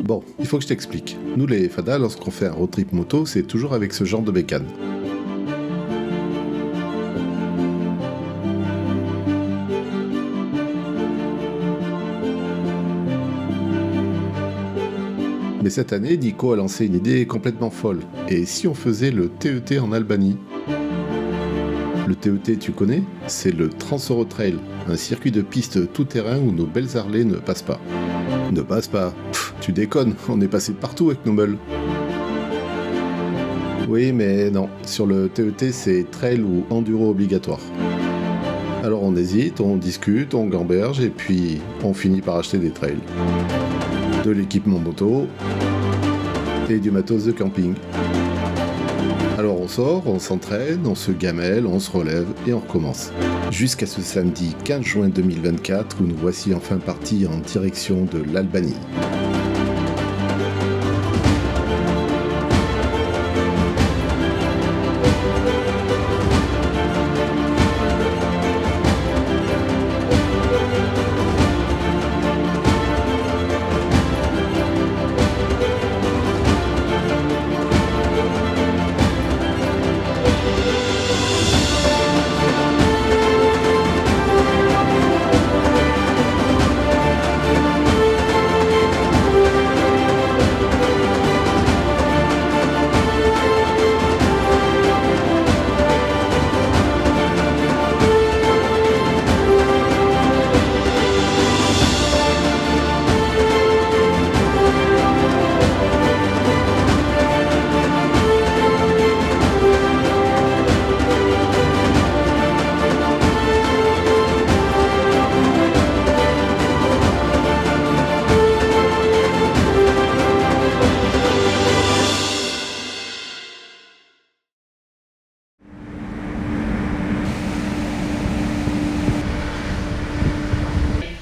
Bon, il faut que je t'explique. Nous les FADA, lorsqu'on fait un road trip moto, c'est toujours avec ce genre de bécane. Mais cette année, Nico a lancé une idée complètement folle. Et si on faisait le TET en Albanie? Le TET, tu connais? C'est le Trans-Euro-Trail, un circuit de piste tout-terrain où nos belles Harley ne passent pas. Ne passent pas? Pff, tu déconnes, on est passé partout avec nos meules. Oui, mais non, sur le TET, c'est trail ou enduro obligatoire. Alors on hésite, on discute, on gamberge et puis on finit par acheter des trails. De l'équipement moto et du matos de camping. Alors on sort, on s'entraîne, on se gamelle, on se relève et on recommence. Jusqu'à ce samedi 15 juin 2024 où nous voici enfin partis en direction de l'Albanie.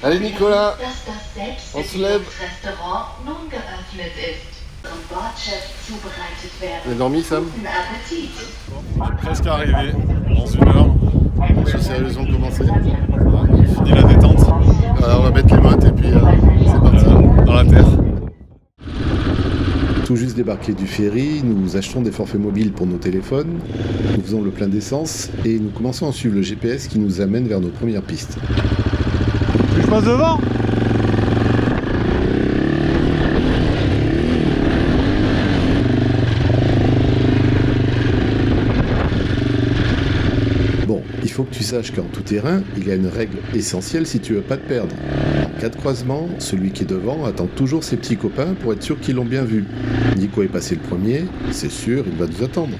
Allez Nicolas, on se lève. On a dormi Sam? J'ai presque arrivé, dans 1 heure. Les choses sérieuses vont commencer. On finit la détente. Voilà, on va mettre les mottes et puis c'est parti. Dans la terre. Tout juste débarqué du ferry, nous achetons des forfaits mobiles pour nos téléphones, nous faisons le plein d'essence et nous commençons à suivre le GPS qui nous amène vers nos premières pistes. Je passe devant. Bon, il faut que tu saches qu'en tout terrain, il y a une règle essentielle si tu veux pas te perdre. En cas de croisement, celui qui est devant attend toujours ses petits copains pour être sûr qu'ils l'ont bien vu. Nico est passé le premier, c'est sûr, il va nous attendre.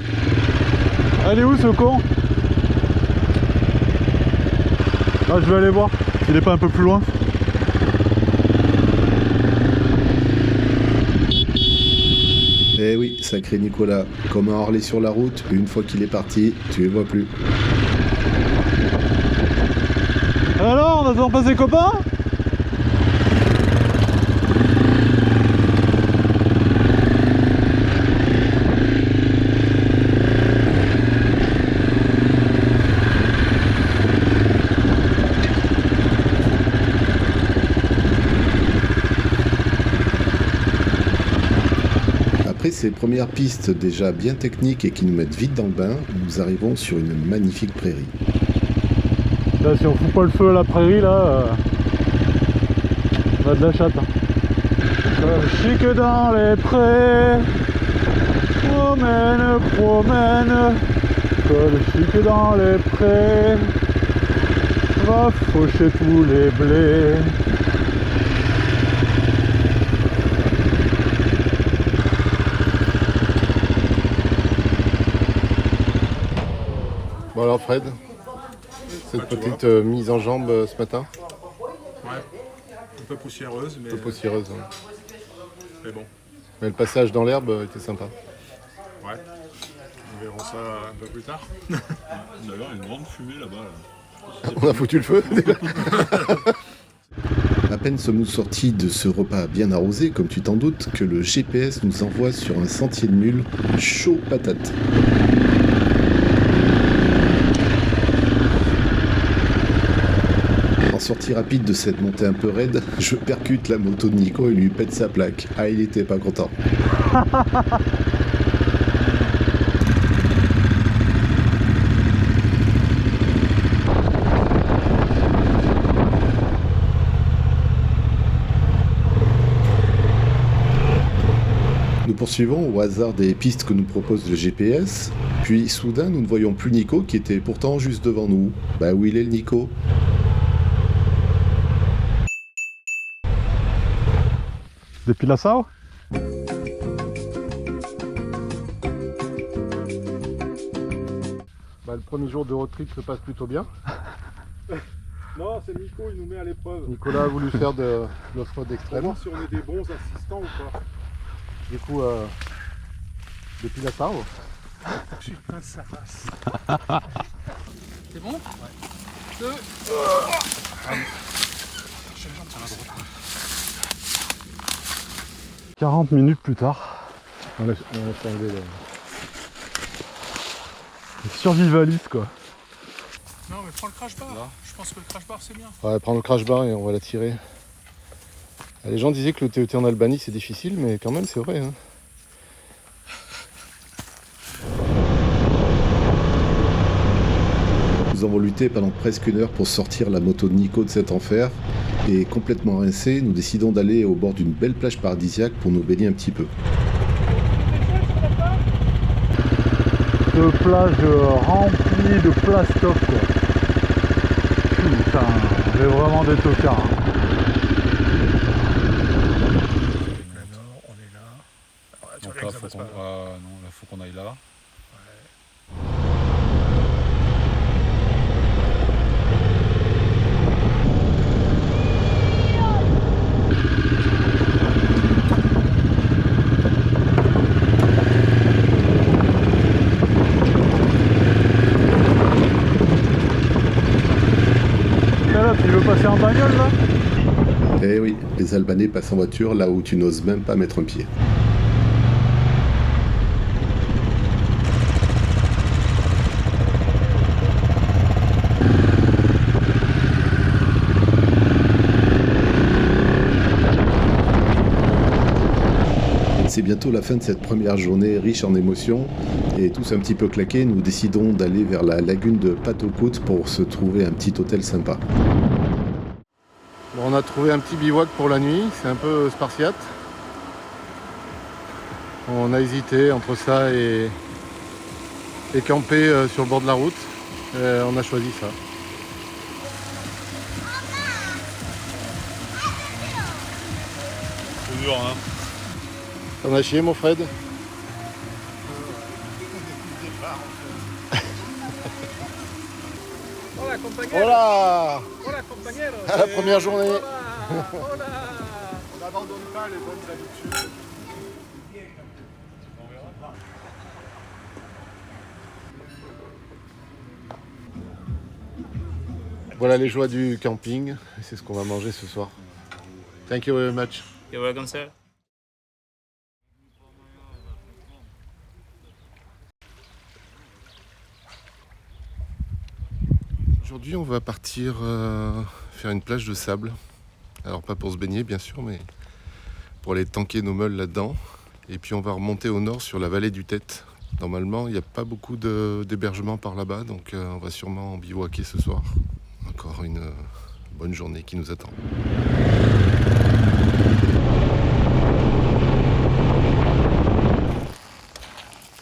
Elle est où ce con? Ah, je vais aller voir. Il est pas un peu plus loin? Eh oui, sacré Nicolas, comme un Harley sur la route, une fois qu'il est parti, tu les vois plus. Alors, on a toujours pas ses copains? Après ces premières pistes déjà bien techniques et qui nous mettent vite dans le bain, nous arrivons sur une magnifique prairie. Là, si on fout pas le feu à la prairie, là, on a de la chatte. Comme chic dans les prés, promène, comme chic dans les prés, va faucher tous les blés. Bon alors Fred, cette petite mise en jambe ce matin? Ouais, un peu poussiéreuse, mais, Un peu poussiéreuse. Ouais. mais bon, Mais le passage dans l'herbe était sympa. ouais. Nous verrons ça un peu plus tard. D'ailleurs, une grande fumée là-bas. Là. On a foutu le feu. À peine sommes-nous sortis de ce repas bien arrosé, comme tu t'en doutes, que le GPS nous envoie sur un sentier de mule chaud patate. sortie rapide de cette montée un peu raide, je percute la moto de Nico et lui pète sa plaque. Ah, il était pas content. Nous poursuivons au hasard des pistes que nous propose le GPS, puis soudain nous ne voyons plus Nico qui était pourtant juste devant nous. Bah où il est le Nico? Depilação? Le premier jour de road trip se passe plutôt bien. Non, c'est Nico, il nous met à l'épreuve. Nicolas a voulu faire de l'off-road Pour extrême. voir si on est des bons assistants ou pas. Du coup, depuis la tarve. Je suis plein de sa face. C'est bon? 2. J'ai la jambe sur la droite. 40 minutes plus tard. On laisse enlever le... Survivaliste quoi. Non mais prends le crash bar. Là. Je pense que le crash bar c'est bien. On va prendre le crash bar et on va la tirer. Les gens disaient que le TET en Albanie c'est difficile, mais quand même c'est vrai. Hein. Nous avons lutté pendant presque une heure pour sortir la moto de Nico de cet enfer, et complètement rincés, nous décidons d'aller au bord d'une belle plage paradisiaque pour nous baigner un petit peu. De plage remplie de plastoc quoi. Putain, j'ai vraiment des tocards. Hein. On est là. Donc là, faut qu'on aille là. Tu veux passer en bagnole là? Eh oui, les Albanais passent en voiture là où tu n'oses même pas mettre un pied. C'est bientôt la fin de cette première journée riche en émotions, et tous un petit peu claqués, nous décidons d'aller vers la lagune de Patokut pour se trouver un petit hôtel sympa. Bon, on a trouvé un petit bivouac pour la nuit, c'est un peu spartiate. On a hésité entre ça et camper sur le bord de la route. On a choisi ça. C'est dur, hein. T'en as chié, mon Fred? Hola compañero. Hola! Hola compañero. À la première journée! Hola. Hola. On n'abandonne pas les bonnes habitudes. Voilà les joies du camping, c'est ce qu'on va manger ce soir. Thank you very much. You're welcome, sir. Aujourd'hui on va partir faire une plage de sable. Alors pas pour se baigner bien sûr, mais pour aller tanker nos meules là-dedans. Et puis on va remonter au nord sur la vallée du Tête. Normalement il n'y a pas beaucoup d'hébergements par là-bas, donc on va sûrement bivouaquer ce soir. Encore une bonne journée qui nous attend.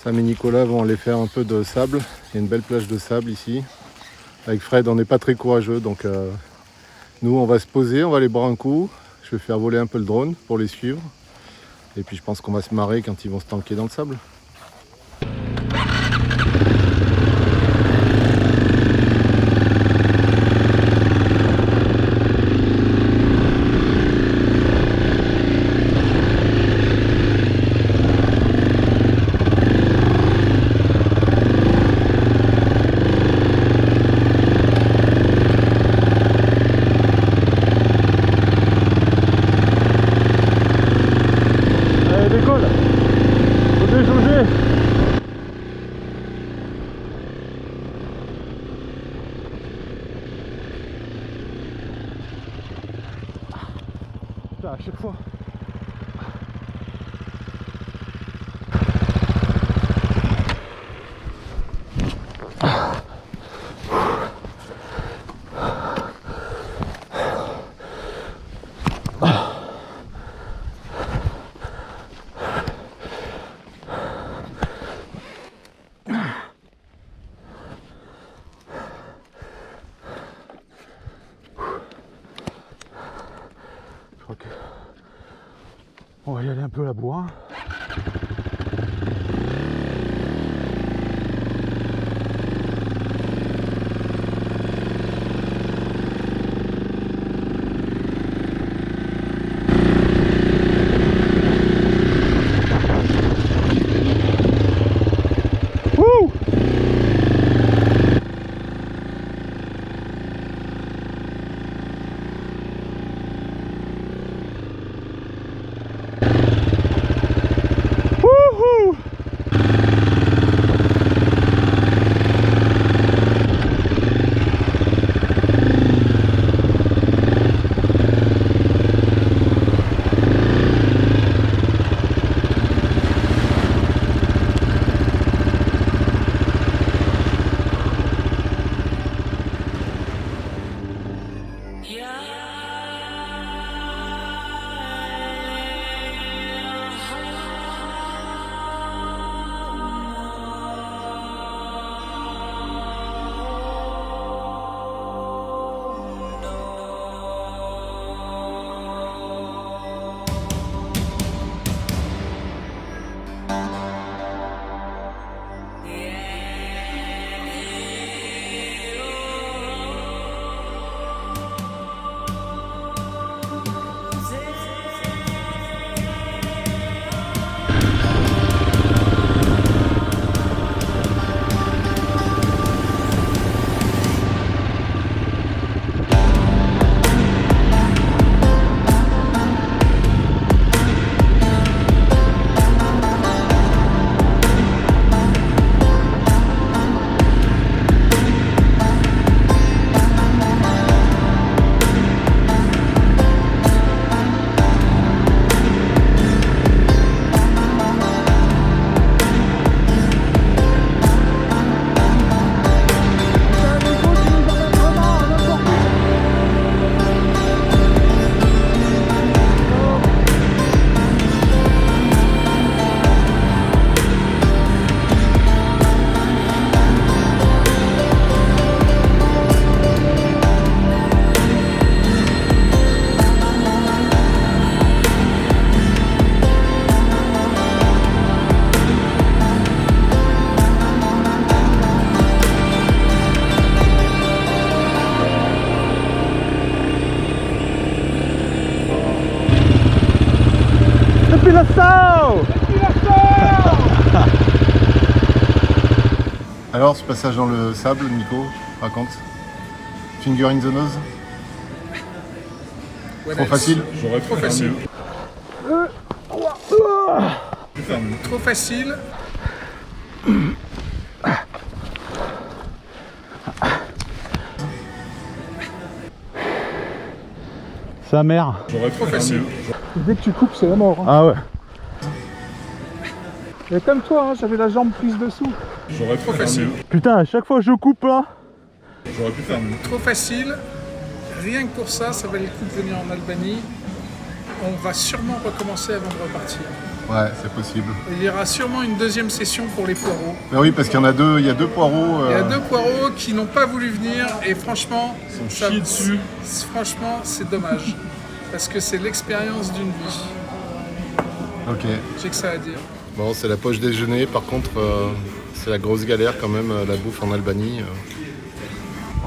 Sam et Nicolas vont aller faire un peu de sable. Il y a une belle plage de sable ici. Avec Fred, on n'est pas très courageux, donc nous on va se poser, on va aller boire un coup. Je vais faire voler un peu le drone pour les suivre. Et puis je pense qu'on va se marrer quand ils vont se tanker dans le sable. Allez, décolle. Faut déjauger. Putain, à chaque fois. Je crois que on va y aller un peu à la bourre. Alors, ce passage dans le sable, Nico, raconte. Finger in the nose. Trop facile. J'aurais pu faire mieux. Trop facile. Sa mère. J'aurais pu faire mieux. Dès que tu coupes, c'est la mort. Hein. Ah ouais. Et comme toi, hein, j'avais la jambe prise dessous. J'aurais pu faire mieux. Putain, à chaque fois que je coupe là. J'aurais pu faire mieux. Trop facile. Rien que pour ça, ça valait le coup de venir en Albanie. On va sûrement recommencer avant de repartir. Ouais, c'est possible. Et il y aura sûrement une deuxième session pour les poireaux. Ben oui, parce qu'il y en a deux, il y a deux poireaux. Il y a deux poireaux qui n'ont pas voulu venir et franchement, Ils sont chiés dessus. Franchement, c'est dommage. Parce que c'est l'expérience d'une vie. Ok. J'ai que ça à dire. Bon, c'est la poche déjeuner. Par contre, c'est la grosse galère quand même, la bouffe en Albanie.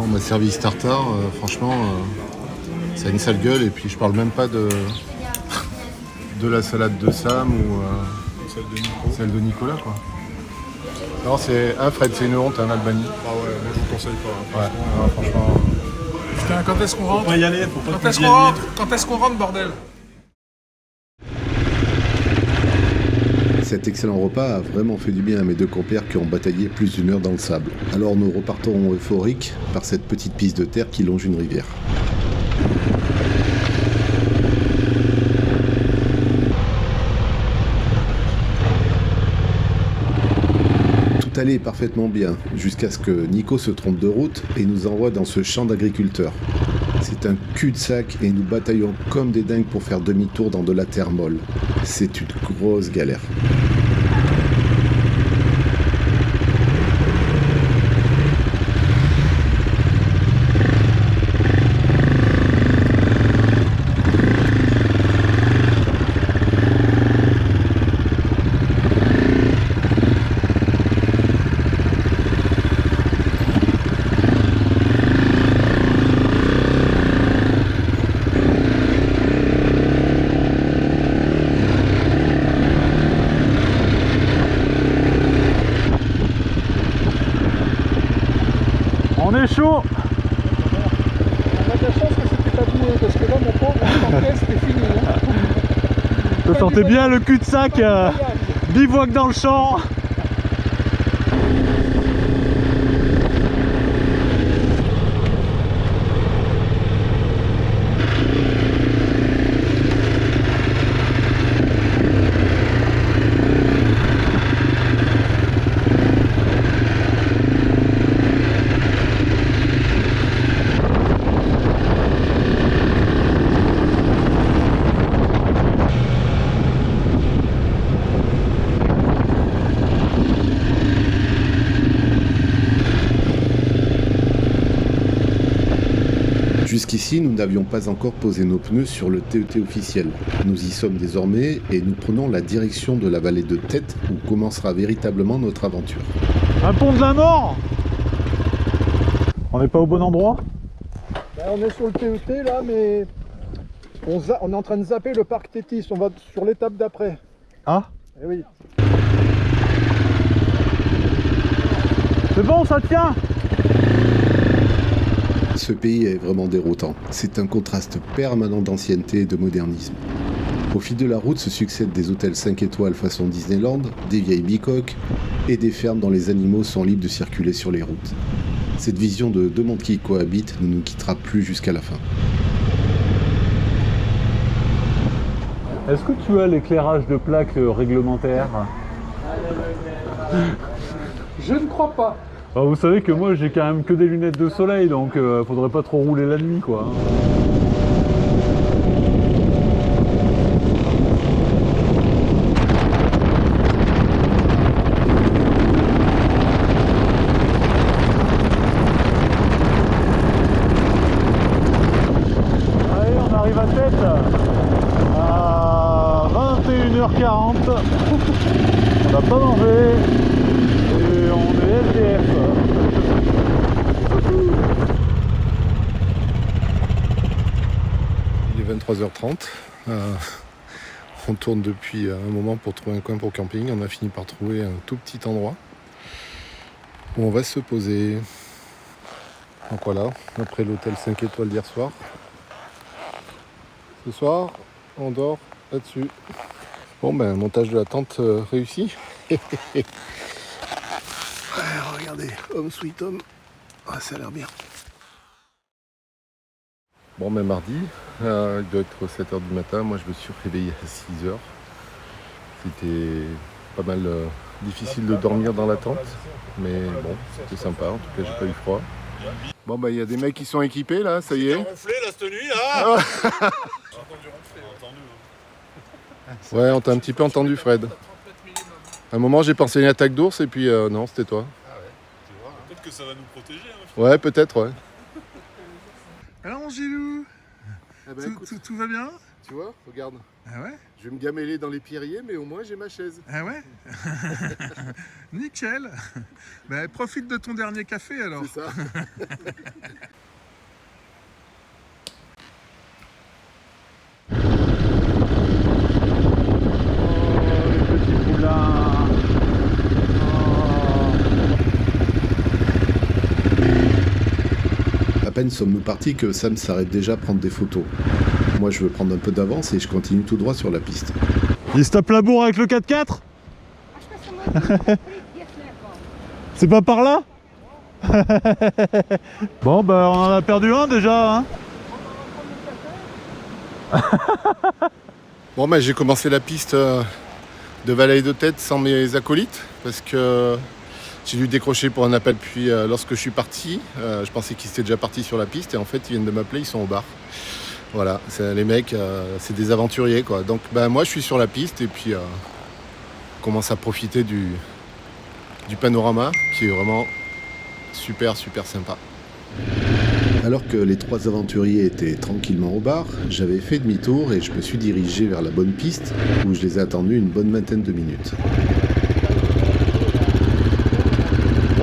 On m'a servi tartare, franchement, ça a une sale gueule. Et puis je parle même pas de la salade de Sam ou celle de Nicolas, quoi. Non, c'est Fred, c'est une honte en Albanie. Ah ouais, moi je vous conseille pas. Ouais, non, franchement. Putain, quand est-ce qu'on rentre? On va y aller, faut pas Quand est-ce qu'on rentre? Quand est-ce qu'on rentre, bordel? Cet excellent repas a vraiment fait du bien à mes deux compères qui ont bataillé plus d'une heure dans le sable. Alors nous repartons euphoriques par cette petite piste de terre qui longe une rivière. allait parfaitement bien, jusqu'à ce que Nico se trompe de route et nous envoie dans ce champ d'agriculteurs. C'est un cul-de-sac et nous bataillons comme des dingues pour faire demi-tour dans de la terre molle. C'est une grosse galère. On est chaud. On a de la chance que c'était pas boueux, parce que là, mon pauvre, en caisse, c'était fini. Vous sentez bien le cul-de-sac, bivouac dans le champ. Jusqu'ici, nous n'avions pas encore posé nos pneus sur le TET officiel. Nous y sommes désormais et nous prenons la direction de la vallée de Tête où commencera véritablement notre aventure. Un pont de la mort. On n'est pas au bon endroit? On est sur le TET là, mais on est en train de zapper le parc Tétis. On va sur l'étape d'après. Ah, Eh oui. c'est bon, ça tient. Ce pays est vraiment déroutant. C'est un contraste permanent d'ancienneté et de modernisme. Au fil de la route se succèdent des hôtels 5 étoiles façon Disneyland, des vieilles bicoques et des fermes dont les animaux sont libres de circuler sur les routes. Cette vision de deux mondes qui cohabitent ne nous quittera plus jusqu'à la fin. Est-ce que tu as l'éclairage de plaque réglementaire? Je ne crois pas. Ah, vous savez que moi j'ai quand même que des lunettes de soleil, donc faudrait pas trop rouler la nuit quoi. Allez, on arrive à Tête à 21h40. On n'a pas mangé. Et on est SDF. Il est 23h30. On tourne depuis un moment pour trouver un coin pour camping. On a fini par trouver un tout petit endroit où on va se poser. Donc voilà, après l'hôtel 5 étoiles d'hier soir. Ce soir, on dort là-dessus. Bon ben, montage de la tente réussi. Ouais, regardez, home sweet home. Ah, ça a l'air bien. Bon ben mardi, il doit être 7h du matin. Moi je me suis réveillé à 6h. C'était pas mal difficile de dormir dans la tente. Mais bon, c'était sympa, en tout cas j'ai pas eu froid. Bon bah il y a des mecs qui sont équipés là, ça y est. Ronflé là cette nuit là. Ouais, on t'a un petit peu entendu Fred. À un moment j'ai pensé à une attaque d'ours et puis non, c'était toi. Peut-être que ça va nous protéger. Ouais, peut-être, ouais. Alors mon Gilou, Eh ben, écoute, tout va bien? tu vois, regarde. Ah ouais? Je vais me gameler dans les pierriers, mais au moins j'ai ma chaise. Ah ouais? Nickel. Bah, profite de ton dernier café alors. C'est ça. À peine sommes-nous partis que Sam s'arrête déjà à prendre des photos. Moi je veux prendre un peu d'avance et je continue tout droit sur la piste. Il se tape la bourre avec le 4x4. C'est pas par là. Bon bah on en a perdu un déjà hein. Bon bah j'ai commencé la piste de Vallée de Tête sans mes acolytes parce que J'ai dû décrocher pour un appel, puis lorsque je suis parti, je pensais qu'ils étaient déjà partis sur la piste, et en fait ils viennent de m'appeler, ils sont au bar. Voilà, les mecs, c'est des aventuriers quoi. Donc moi je suis sur la piste, et puis on commence à profiter du panorama, qui est vraiment super sympa. Alors que les 3 aventuriers étaient tranquillement au bar, j'avais fait demi-tour et je me suis dirigé vers la bonne piste, où je les ai attendus une bonne vingtaine de minutes.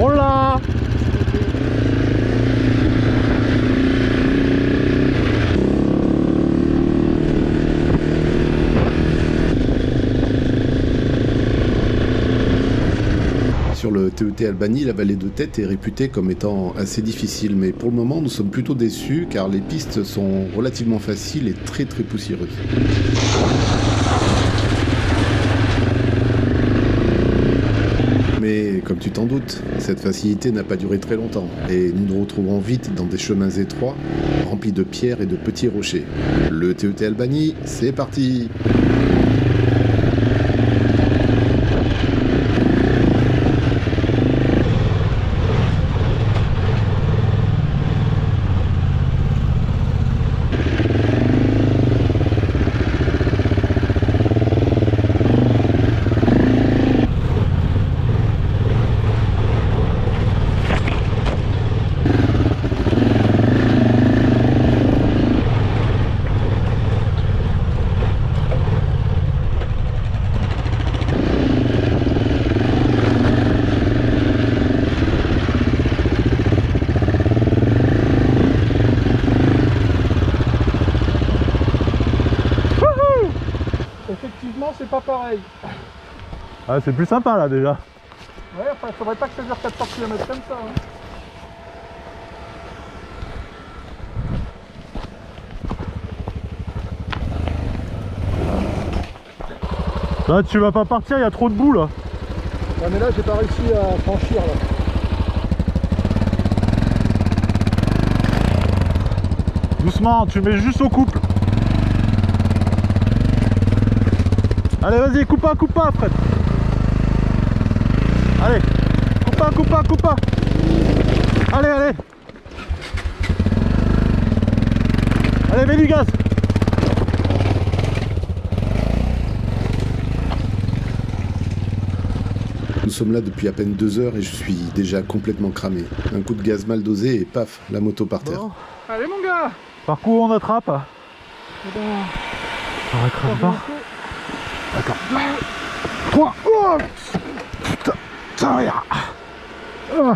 Oh là! Sur le TET Albanie, la vallée de Tête est réputée comme étant assez difficile, mais pour le moment nous sommes plutôt déçus car les pistes sont relativement faciles et très poussiéreuses. Mais comme tu t'en doutes, cette facilité n'a pas duré très longtemps et nous nous retrouverons vite dans des chemins étroits, remplis de pierres et de petits rochers. Le TET Albanie, c'est parti! Effectivement, c'est pas pareil. Ah, c'est plus sympa là déjà. Ouais, enfin, faudrait pas que ça dure 400 km comme ça. Hein. Là, tu vas pas partir, il y a trop de boue là. Ouais, mais là, j'ai pas réussi à franchir là. Doucement, tu mets juste au couple. Allez, vas-y, coupe pas, Fred. Allez, coupe pas. Allez. Allez, mets du gaz. Nous sommes là depuis à peine 2 heures et je suis déjà complètement cramé. Un coup de gaz mal dosé et paf, la moto par terre. Bon. Allez, mon gars. Par coup on attrape. Eh ben, On attrape pas. D'accord. 3. Oh putain. Ça va. Oh.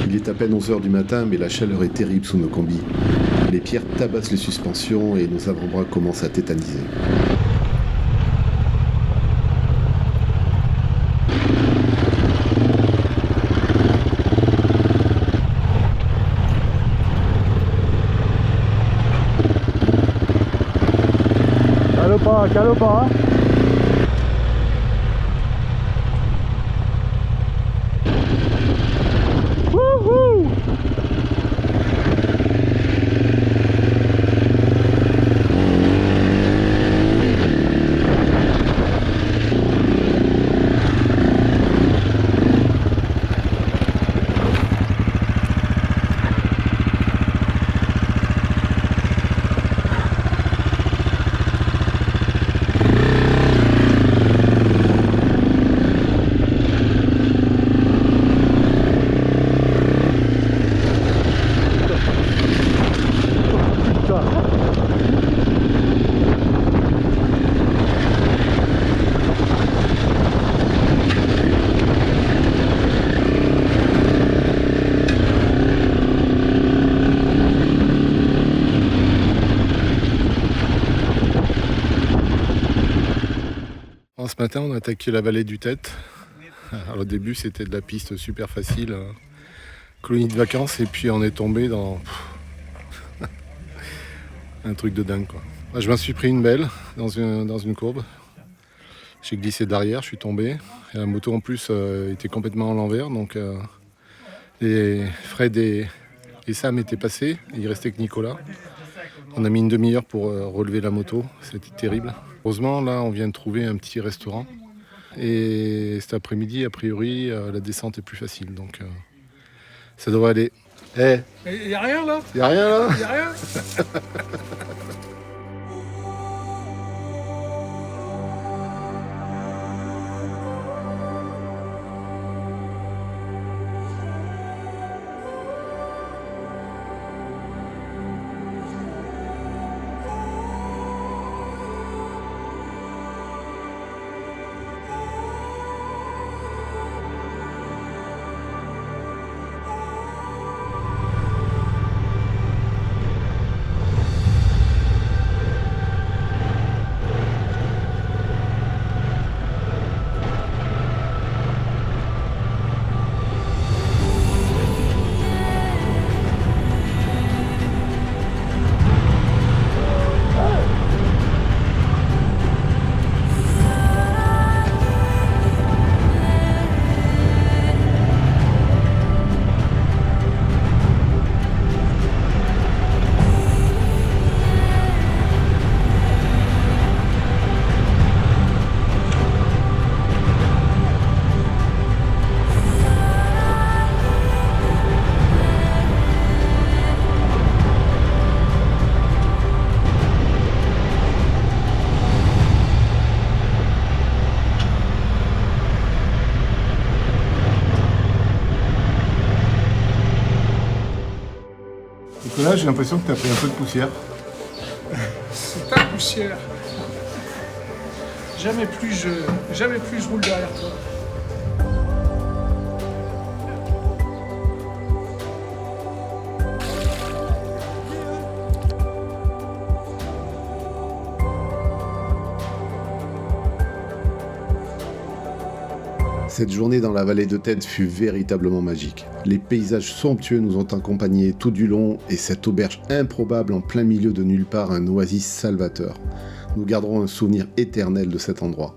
Il est à peine 11 heures du matin, mais la chaleur est terrible sous nos combis. Les pierres tabassent les suspensions et nos avant-bras commencent à tétaniser. Cale pas. Wouhou! Ce matin, on a attaqué la vallée du Tête. Alors, au début, c'était de la piste super facile, colonie de vacances, et puis on est tombé dans un truc de dingue, quoi. Je m'en suis pris une belle dans une courbe. J'ai glissé derrière, je suis tombé. Et la moto en plus était complètement à l'envers, donc Fred et Sam étaient passés, il restait que Nicolas. On a mis une demi-heure pour relever la moto, c'était terrible. Heureusement, là, on vient de trouver un petit restaurant. Et cet après-midi, a priori, la descente est plus facile, donc ça devrait aller. Il n'y a rien là? Y a rien là? Il n'y a rien? Nicolas, j'ai l'impression que tu as pris un peu de poussière. C'est ta poussière. Jamais plus je roule derrière toi. Cette journée dans la vallée de Têtes fut véritablement magique. Les paysages somptueux nous ont accompagnés tout du long et cette auberge improbable en plein milieu de nulle part, un oasis salvateur. Nous garderons un souvenir éternel de cet endroit.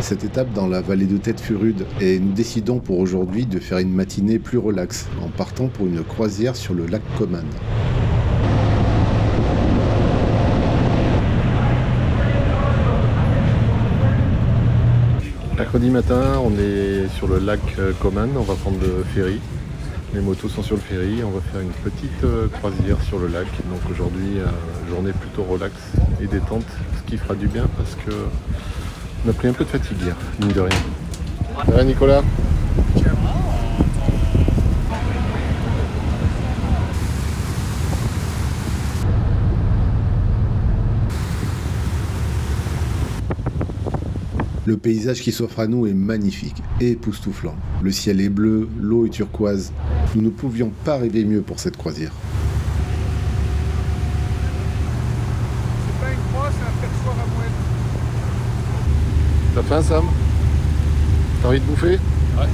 Cette étape dans la vallée de Têtes fut rude et nous décidons pour aujourd'hui de faire une matinée plus relaxe en partant pour une croisière sur le lac Coman. Mercredi matin, on est sur le lac Coman, on va prendre le ferry. Les motos sont sur le ferry, on va faire une petite croisière sur le lac. Donc aujourd'hui, journée plutôt relax et détente, ce qui fera du bien parce que on a pris un peu de fatigue hier, mine de rien. Ça va Nicolas ? Le paysage qui s'offre à nous est magnifique et époustouflant. Le ciel est bleu, l'eau est turquoise. Nous ne pouvions pas rêver mieux pour cette croisière. C'est pas une croix, c'est un perchoir à mouette. T'as faim Sam ? T'as envie de bouffer ? Ouais.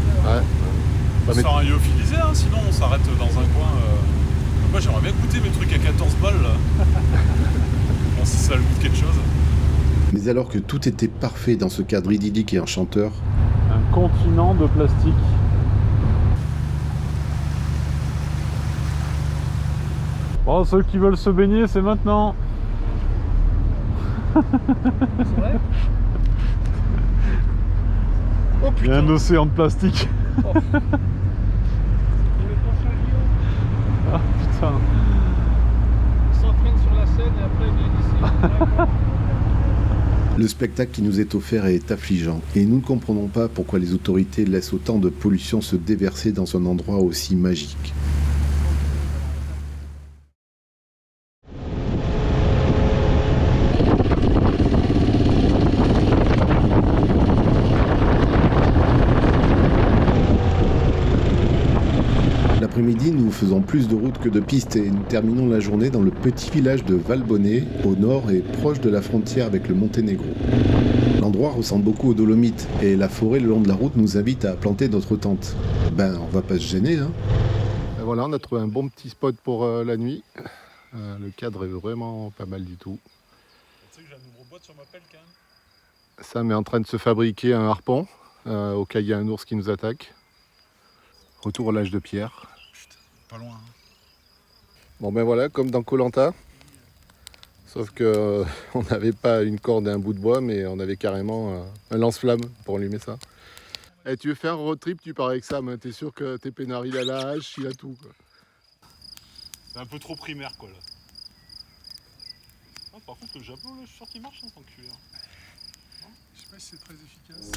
On sort un lyophilisé, hein, sinon on s'arrête dans un coin. Moi j'aimerais bien goûter mes trucs à 14 balles là. Bon, si ça goûte quelque chose. Mais alors que tout était parfait dans ce cadre idyllique et enchanteur, un continent de plastique. Bon, ceux qui veulent se baigner, c'est maintenant. C'est vrai? Oh Il y a putain! un océan de plastique. Oh. Le prochain lion, Ah putain. il s'entraîne sur la scène et après il vient ici. le spectacle qui nous est offert est affligeant et nous ne comprenons pas pourquoi les autorités laissent autant de pollution se déverser dans un endroit aussi magique. L'après-midi midi, nous faisons plus de route que de piste et nous terminons la journée dans le petit village de Valbonnet, au nord et proche de la frontière avec le Monténégro. L'endroit ressemble beaucoup aux Dolomites et la forêt le long de la route nous invite à planter notre tente. Ben, on va pas se gêner, hein. Et voilà, on a trouvé un bon petit spot pour la nuit. Le cadre est vraiment pas mal du tout. Tu sais que j'ai un ouvre-boîte sur ma pelle quand même. Sam est en train de se fabriquer un harpon au cas où il y a un ours qui nous attaque. Retour au lâche de pierre. Putain, pas loin. Hein. Bon ben voilà, comme dans Koh-Lanta. Sauf que on n'avait pas une corde et un bout de bois, mais on avait carrément un lance-flamme pour allumer ça. Et tu veux faire un road trip, tu pars avec Sam, hein. T'es sûr que tes peinards, il a la hache, il a tout, quoi. C'est un peu trop primaire quoi là. Ah, par contre le javelot là, je suis sûr qu'il marche hein, tant que Je sais pas si c'est très efficace.